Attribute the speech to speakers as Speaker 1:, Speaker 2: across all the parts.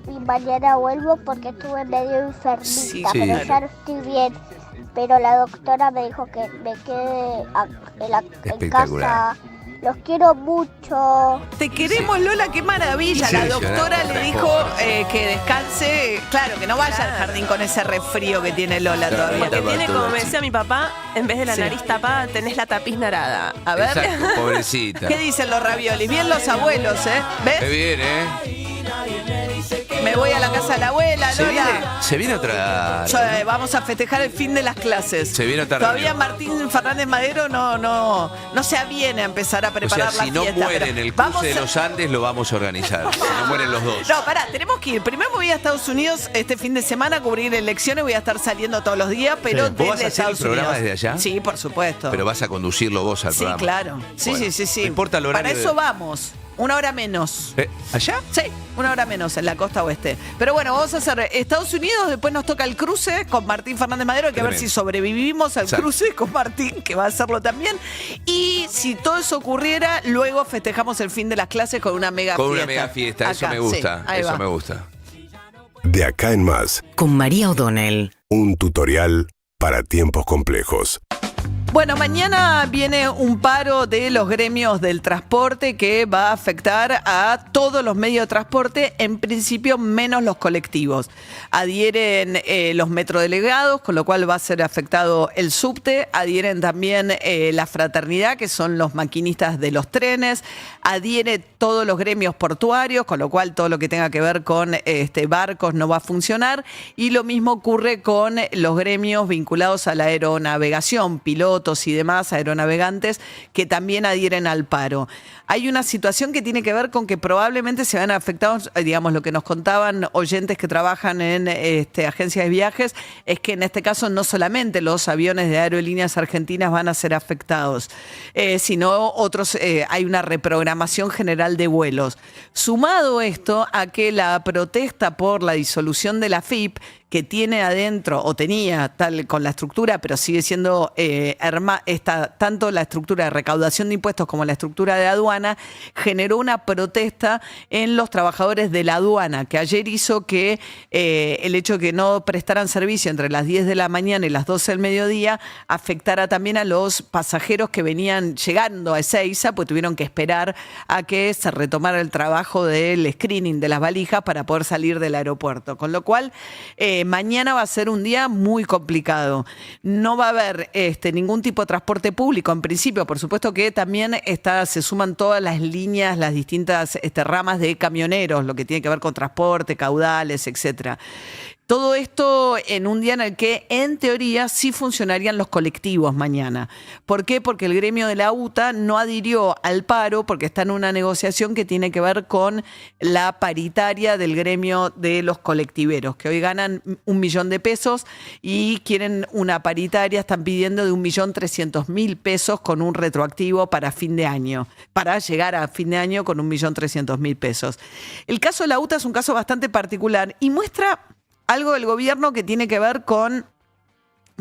Speaker 1: y mañana vuelvo porque estuve medio enfermita,
Speaker 2: Sí,
Speaker 1: pero
Speaker 2: claro.
Speaker 1: ya no estoy bien. Pero la doctora me dijo que me quede en
Speaker 3: Espectacular.
Speaker 1: casa. Los quiero mucho.
Speaker 2: Te queremos, Lola, qué maravilla. La doctora le dijo que descanse. Claro, que no vaya al jardín con ese resfrío que tiene Lola todavía.
Speaker 4: Porque tiene, como me decía mi papá, en vez de la
Speaker 2: Sí.
Speaker 4: nariz tapada, tenés la tapiz narada.
Speaker 2: A ver.
Speaker 3: Exacto, pobrecita.
Speaker 2: ¿Qué dicen los raviolis? Bien los abuelos, ¿eh?
Speaker 3: Qué
Speaker 2: ¿Ves?
Speaker 3: bien, ¿eh?
Speaker 2: Me voy a la casa de la abuela, Lola.
Speaker 3: Se viene otra.
Speaker 2: Vamos a festejar el fin de las clases.
Speaker 3: Se viene otra
Speaker 2: Todavía
Speaker 3: reunión.
Speaker 2: Martín Fernández Madero no se aviene a empezar a
Speaker 3: O
Speaker 2: preparar
Speaker 3: sea,
Speaker 2: la
Speaker 3: si no
Speaker 2: fiesta.
Speaker 3: muere
Speaker 2: pero
Speaker 3: en el
Speaker 2: vamos
Speaker 3: cruce de
Speaker 2: a-
Speaker 3: los Andes, lo vamos a organizar. Si no mueren los dos.
Speaker 2: No, pará, tenemos que ir. Primero me voy a Estados Unidos este fin de semana a cubrir elecciones. Voy a estar saliendo todos los días, pero
Speaker 3: Sí. ¿Vos vas a
Speaker 2: desde
Speaker 3: hacer el
Speaker 2: Estados
Speaker 3: programa
Speaker 2: Unidos.
Speaker 3: desde allá?
Speaker 2: Sí, por supuesto.
Speaker 3: Pero vas a conducirlo vos al
Speaker 2: Sí,
Speaker 3: programa.
Speaker 2: claro. Sí,
Speaker 3: Bueno,
Speaker 2: sí.
Speaker 3: No importa el horario.
Speaker 2: Para eso vamos. Una hora menos.
Speaker 3: ¿Allá?
Speaker 2: Sí, una hora menos en la costa oeste. Pero bueno, vamos a hacer Estados Unidos, después nos toca el cruce con Martín Fernández Madero. Hay que ver
Speaker 3: Tremendo.
Speaker 2: si sobrevivimos al
Speaker 3: Exacto.
Speaker 2: cruce con Martín, que va a hacerlo también. Y si todo eso ocurriera, luego festejamos el fin de las clases con una mega
Speaker 3: Con
Speaker 2: fiesta.
Speaker 3: una mega fiesta. Eso
Speaker 2: Acá,
Speaker 3: me gusta.
Speaker 2: sí, ahí
Speaker 3: Eso
Speaker 2: va.
Speaker 3: me gusta.
Speaker 5: De acá en más,
Speaker 6: Con María O'Donnell.
Speaker 5: un tutorial para tiempos complejos.
Speaker 2: Bueno, mañana viene un paro de los gremios del transporte que va a afectar a todos los medios de transporte, en principio menos los colectivos. Adhieren los metrodelegados, con lo cual va a ser afectado el subte, adhieren también la fraternidad, que son los maquinistas de los trenes, adhiere todos los gremios portuarios, con lo cual todo lo que tenga que ver con barcos no va a funcionar, y lo mismo ocurre con los gremios vinculados a la aeronavegación, pilotos y demás, aeronavegantes, que también adhieren al paro. Hay una situación que tiene que ver con que probablemente se van afectados, digamos, lo que nos contaban oyentes que trabajan en agencias de viajes, es que en este caso no solamente los aviones de Aerolíneas Argentinas van a ser afectados, sino otros, hay una reprogramación general de vuelos. Sumado esto a que la protesta por la disolución de la FIP, que tiene adentro, o tenía tal con la estructura, pero sigue siendo tanto la estructura de recaudación de impuestos como la estructura de aduana, generó una protesta en los trabajadores de la aduana, que ayer hizo que el hecho de que no prestaran servicio entre las 10 de la mañana y las 12 del mediodía afectara también a los pasajeros que venían llegando a Ezeiza, pues tuvieron que esperar a que se retomara el trabajo del screening de las valijas para poder salir del aeropuerto. Con lo cual, mañana va a ser un día muy complicado. No va a haber ningún tipo de transporte público en principio. Por supuesto que también se suman todas las líneas, las distintas ramas de camioneros, lo que tiene que ver con transporte, caudales, etcétera. Todo esto en un día en el que, en teoría, sí funcionarían los colectivos mañana. ¿Por qué? Porque el gremio de la UTA no adhirió al paro porque está en una negociación que tiene que ver con la paritaria del gremio de los colectiveros, que hoy ganan 1 millón de pesos y quieren una paritaria, están pidiendo de 1.300.000 pesos con un retroactivo para fin de año, para llegar a fin de año con 1.300.000 pesos. El caso de la UTA es un caso bastante particular y muestra algo del gobierno que tiene que ver con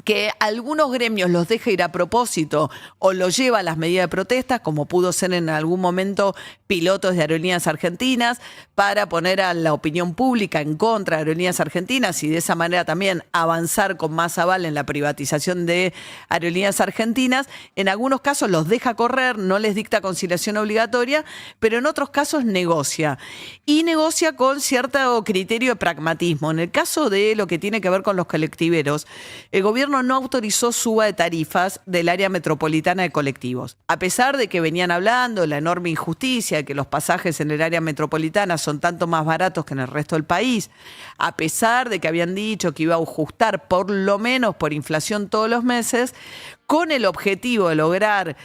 Speaker 2: que algunos gremios los deja ir a propósito o los lleva a las medidas de protesta, como pudo ser en algún momento pilotos de Aerolíneas Argentinas, para poner a la opinión pública en contra de Aerolíneas Argentinas y de esa manera también avanzar con más aval en la privatización de Aerolíneas Argentinas. En algunos casos los deja correr, no les dicta conciliación obligatoria, pero en otros casos negocia. Y negocia con cierto criterio de pragmatismo. En el caso de lo que tiene que ver con los colectiveros, el gobierno no autorizó suba de tarifas del área metropolitana de colectivos. A pesar de que venían hablando de la enorme injusticia de que los pasajes en el área metropolitana son tanto más baratos que en el resto del país, a pesar de que habían dicho que iba a ajustar por lo menos por inflación todos los meses, con el objetivo de lograr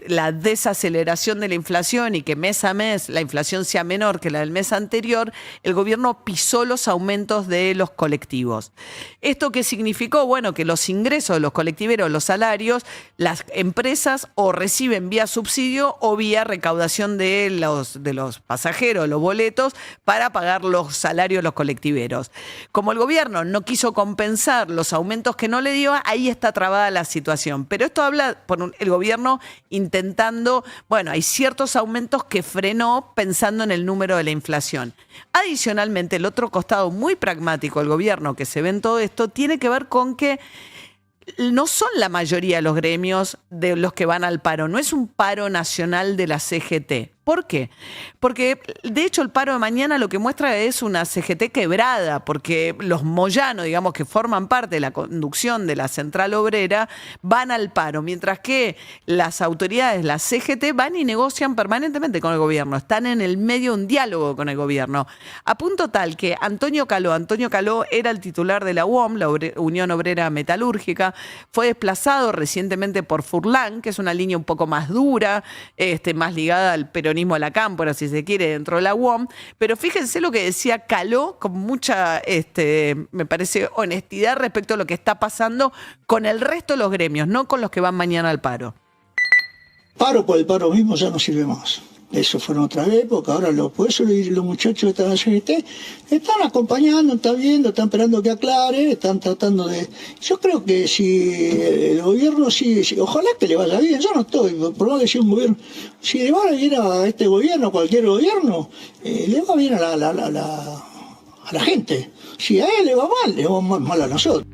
Speaker 2: la desaceleración de la inflación y que mes a mes la inflación sea menor que la del mes anterior, el gobierno pisó los aumentos de los colectivos. ¿Esto qué significó? Bueno, que los ingresos de los colectiveros, los salarios, las empresas o reciben vía subsidio o vía recaudación de los pasajeros, los boletos, para pagar los salarios de los colectiveros. Como el gobierno no quiso compensar los aumentos que no le dio, ahí está trabada la situación. pero esto habla por el gobierno intentando, bueno, hay ciertos aumentos que frenó pensando en el número de la inflación. Adicionalmente, el otro costado muy pragmático del gobierno que se ve en todo esto tiene que ver con que no son la mayoría de los gremios de los que van al paro, no es un paro nacional de la CGT. ¿Por qué? Porque, de hecho, el paro de mañana lo que muestra es una CGT quebrada, porque los moyanos, digamos, que forman parte de la conducción de la central obrera, van al paro, mientras que las autoridades, la CGT, van y negocian permanentemente con el gobierno, están en el medio de un diálogo con el gobierno, a punto tal que Antonio Caló era el titular de la UOM, la Unión Obrera Metalúrgica, fue desplazado recientemente por Furlan, que es una línea un poco más dura, más ligada al peronismo de la cámpora, si se quiere, dentro de la UOM, pero fíjense lo que decía Caló con mucha, me parece, honestidad respecto a lo que está pasando con el resto de los gremios, no con los que van mañana al paro.
Speaker 6: Paro por el paro mismo ya no sirve más. Eso fue en otra época, ahora por eso los muchachos que están en la CGT están acompañando, están viendo, están esperando que aclare, están tratando de... Yo creo que si el gobierno sigue, ojalá que le vaya bien, yo no estoy, por más que sea un gobierno, si le va bien a este gobierno, a cualquier gobierno, le va bien a la gente. Si a él le va mal a nosotros.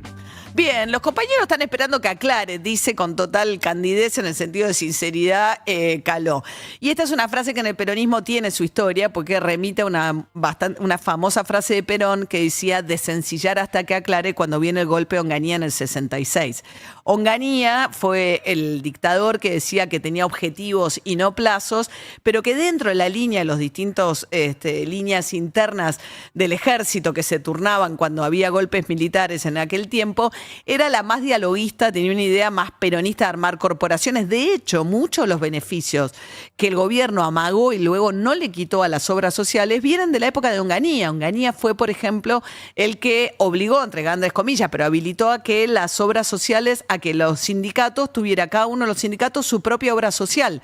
Speaker 2: Bien, los compañeros están esperando que aclare, dice con total candidez en el sentido de sinceridad Caló. Y esta es una frase que en el peronismo tiene su historia porque remite a una famosa frase de Perón que decía desencillar hasta que aclare cuando viene el golpe de Onganía en el 66. Onganía fue el dictador que decía que tenía objetivos y no plazos, pero que dentro de la línea de los distintos líneas internas del ejército que se turnaban cuando había golpes militares en aquel tiempo, era la más dialoguista, tenía una idea más peronista de armar corporaciones. De hecho, muchos de los beneficios que el gobierno amagó y luego no le quitó a las obras sociales vienen de la época de Onganía. Onganía fue, por ejemplo, el que obligó, entre grandes comillas, pero habilitó a que las obras sociales, a que los sindicatos tuviera cada uno de los sindicatos su propia obra social.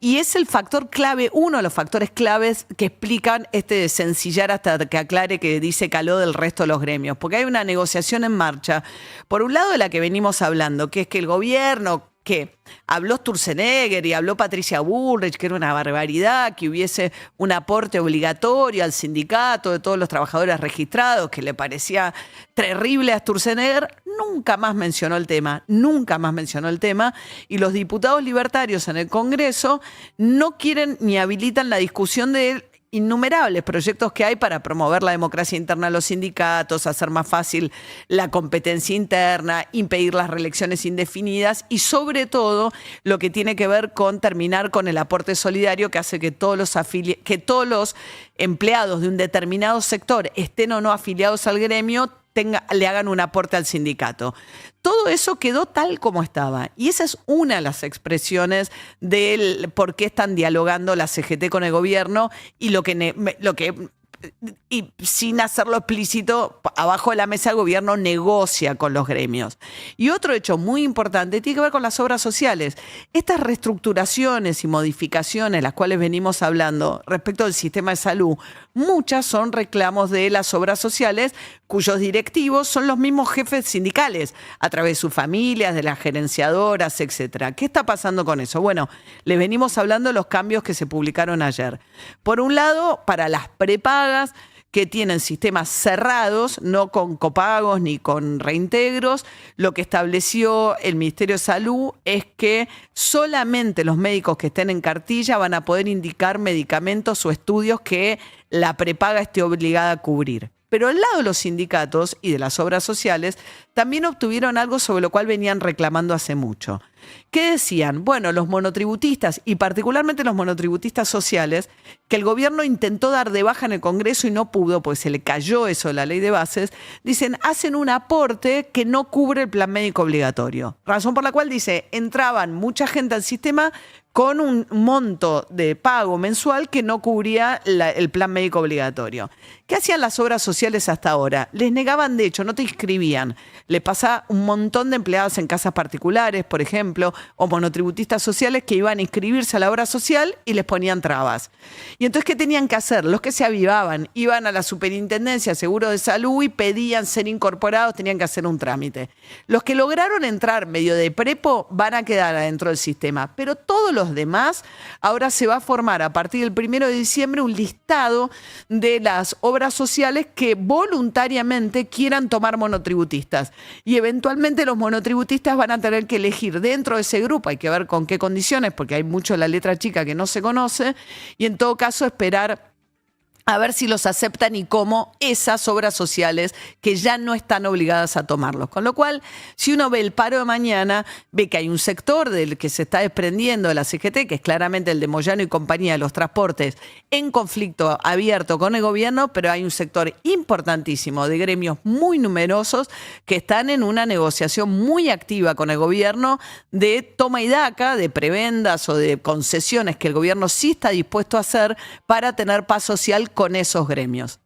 Speaker 2: Y es el factor clave, uno de los factores claves que explican sencillar hasta que aclare que dice Caló del resto de los gremios. Porque hay una negociación en marcha, por un lado de la que venimos hablando, que es que el gobierno, que habló Sturzenegger y habló Patricia Bullrich, que era una barbaridad, que hubiese un aporte obligatorio al sindicato de todos los trabajadores registrados, que le parecía terrible a Sturzenegger, nunca más mencionó el tema, y los diputados libertarios en el Congreso no quieren ni habilitan la discusión de innumerables proyectos que hay para promover la democracia interna de los sindicatos, hacer más fácil la competencia interna, impedir las reelecciones indefinidas y sobre todo lo que tiene que ver con terminar con el aporte solidario que hace que todos los empleados de un determinado sector, estén o no afiliados al gremio, le hagan un aporte al sindicato. Todo eso quedó tal como estaba. Y esa es una de las expresiones del por qué están dialogando la CGT con el gobierno y y sin hacerlo explícito, abajo de la mesa el gobierno negocia con los gremios. Y otro hecho muy importante tiene que ver con las obras sociales. Estas reestructuraciones y modificaciones, las cuales venimos hablando respecto del sistema de salud, muchas son reclamos de las obras sociales cuyos directivos son los mismos jefes sindicales, a través de sus familias, de las gerenciadoras, etcétera. ¿Qué está pasando con eso? Bueno, les venimos hablando de los cambios que se publicaron ayer. Por un lado, para las prepagas, que tienen sistemas cerrados, no con copagos ni con reintegros, lo que estableció el Ministerio de Salud es que solamente los médicos que estén en cartilla van a poder indicar medicamentos o estudios que la prepaga esté obligada a cubrir. Pero al lado de los sindicatos y de las obras sociales, también obtuvieron algo sobre lo cual venían reclamando hace mucho. ¿Qué decían? Bueno, los monotributistas, y particularmente los monotributistas sociales, que el gobierno intentó dar de baja en el Congreso y no pudo, pues se le cayó eso de la ley de bases, dicen, hacen un aporte que no cubre el plan médico obligatorio. Razón por la cual, dice, entraban mucha gente al sistema con un monto de pago mensual que no cubría el plan médico obligatorio. ¿Qué hacían las obras sociales hasta ahora? Les negaban, de hecho, no te inscribían. Le pasa un montón de empleados en casas particulares, por ejemplo, o monotributistas sociales que iban a inscribirse a la obra social y les ponían trabas. Y entonces, ¿qué tenían que hacer? Los que se avivaban iban a la Superintendencia de Seguro de Salud y pedían ser incorporados, tenían que hacer un trámite. Los que lograron entrar medio de prepo van a quedar adentro del sistema, pero todos los demás, ahora se va a formar a partir del 1 de diciembre un listado de las obras sociales que voluntariamente quieran tomar monotributistas. Y eventualmente los monotributistas van a tener que elegir dentro de ese grupo, hay que ver con qué condiciones, porque hay mucho en la letra chica que no se conoce, y en todo caso esperar a ver si los aceptan y cómo esas obras sociales que ya no están obligadas a tomarlos. Con lo cual, si uno ve el paro de mañana, ve que hay un sector del que se está desprendiendo de la CGT, que es claramente el de Moyano y compañía de los transportes, en conflicto abierto con el gobierno, pero hay un sector importantísimo de gremios muy numerosos que están en una negociación muy activa con el gobierno de toma y daca, de prebendas o de concesiones que el gobierno sí está dispuesto a hacer para tener paz social con esos gremios.